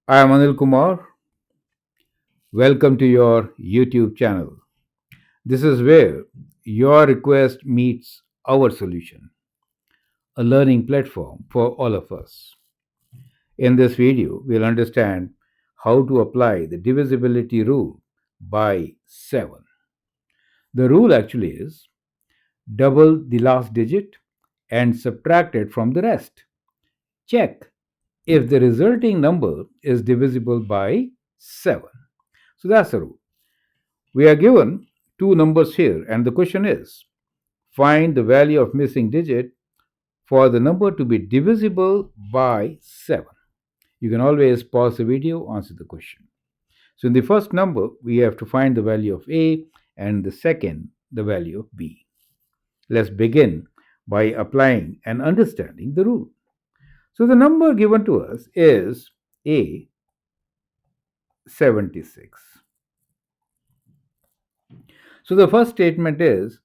I am Anil Kumar. Welcome to your YouTube channel. This is where your request meets our solution, a learning platform for all of us. In this video, we'll understand how to apply the divisibility rule by 7. The rule actually is double the last digit and subtract it from the rest. Check if the resulting number is divisible by 7. So that's the rule. We are given two numbers here, and the question is find the value of missing digit for the number to be divisible by 7. You can always pause the video, answer the question. So, in the first number, we have to find the value of A, and the second, the value of B. Let's begin by applying and understanding the rule. So, the number given to us is A, 76. So the first statement is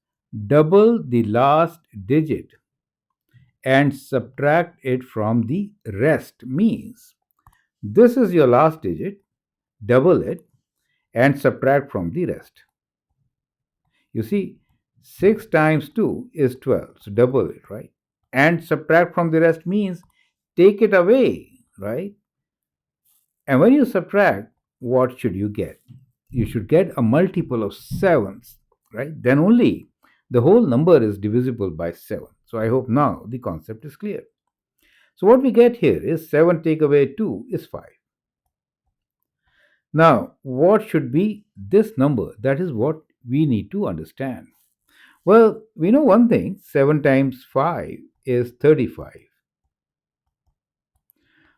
double the last digit and subtract it from the rest. Means this is your last digit, double it and subtract from the rest. You see, 6 times 2 is 12, so double it, right? And subtract from the rest means take it away, right? And when you subtract, what should you get? You should get a multiple of 7s, right? Then only the whole number is divisible by 7. So I hope now the concept is clear. So what we get here is 7 take away 2 is 5. Now, what should be this number? That is what we need to understand. Well, we know one thing, 7 times 5 is 35.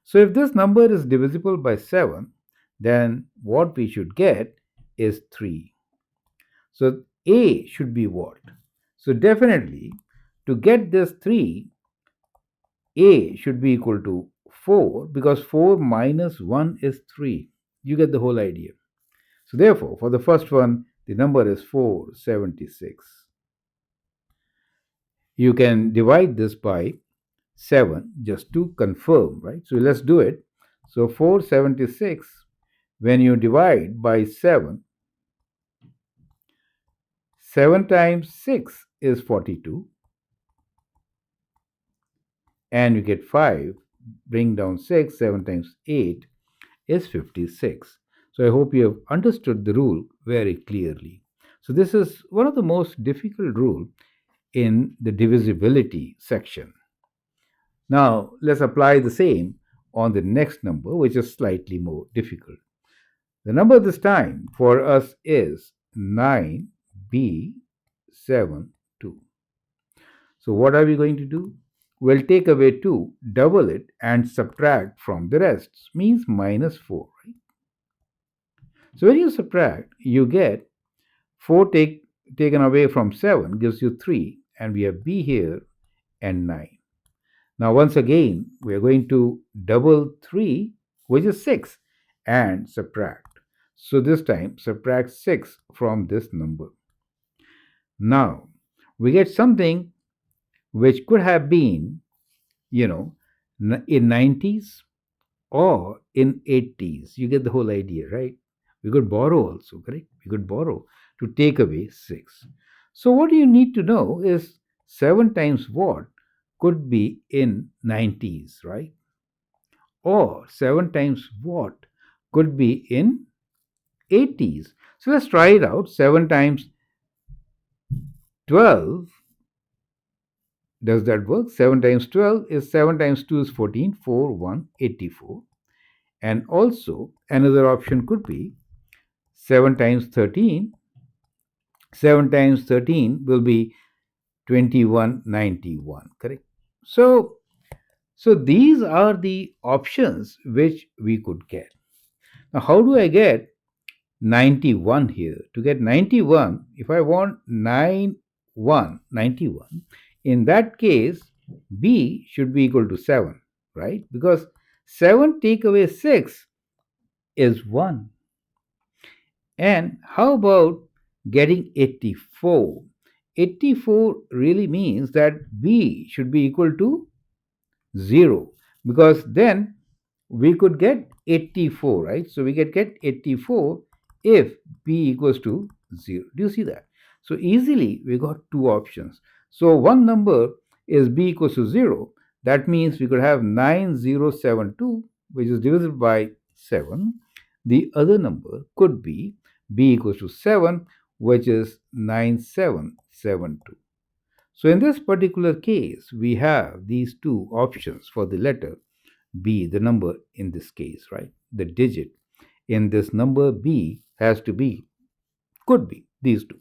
So if this number is divisible by 7, then what we should get is 3. So A should be what? So definitely to get this 3, A should be equal to 4 because 4 minus 1 is 3. You get the whole idea. So therefore, for the first one, the number is 476. You can divide this by 7 just to confirm, right? So let's do it. So 476, when you divide by 7, 7 times 6 is 42. And you get 5, bring down 6, 7 times 8 is 56. So I hope you have understood the rule very clearly. So this is one of the most difficult rule in the divisibility section. Now let's apply the same on the next number, which is slightly more difficult. The number this time for us is 9B72. So what are we going to do? We'll take away 2, double it, and subtract from the rest. Means minus 4, right? So when you subtract, you get 4 taken away from 7 gives you 3, and we have B here and 9. Now once again, we are going to double 3, which is 6, and subtract. So this time, subtract 6 from this number. Now, we get something which could have been, in 90s or in 80s. You get the whole idea, right? We could borrow also, correct? We could borrow to take away 6. So what you need to know is 7 times what could be in 90s, right? Or 7 times what could be in 80s. So let's try it out. 7 times 12. Does that work? 7 times 12 is 7 times 2 is 14, 4, 1, 84. And also another option could be 7 times 13. 7 times 13 will be 2191, correct? So these are the options which we could get. Now how do I get 91 here? To get 91, if I want 91, in that case, B should be equal to 7, right? Because 7 take away 6 is 1. And how about getting 84? 84 really means that b should be equal to 0, because then we could get 84, right? So we could get 84 if b equals to 0. Do you see that? So easily we got two options. So one number is b equals to 0. That means we could have 9072, which is divisible by 7. The other number could be b equals to 7, which is 9772. So in this particular case, we have these two options for the letter b, the number in this case, right? The digit in this number b has to be, could be these two.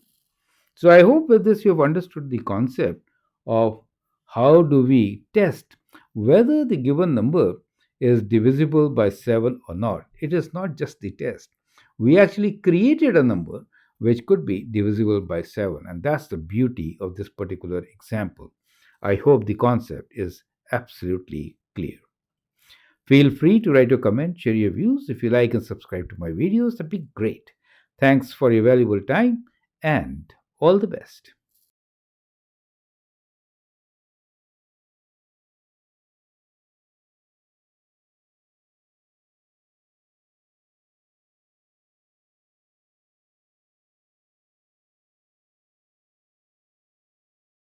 So I hope with this you have understood the concept of how do we test whether the given number is divisible by 7 or not. It is not just the test. We actually created a number which could be divisible by 7, and that's the beauty of this particular example. I hope the concept is absolutely clear. Feel free to write your comment, share your views. If you like and subscribe to my videos, that'd be great. Thanks for your valuable time and all the best.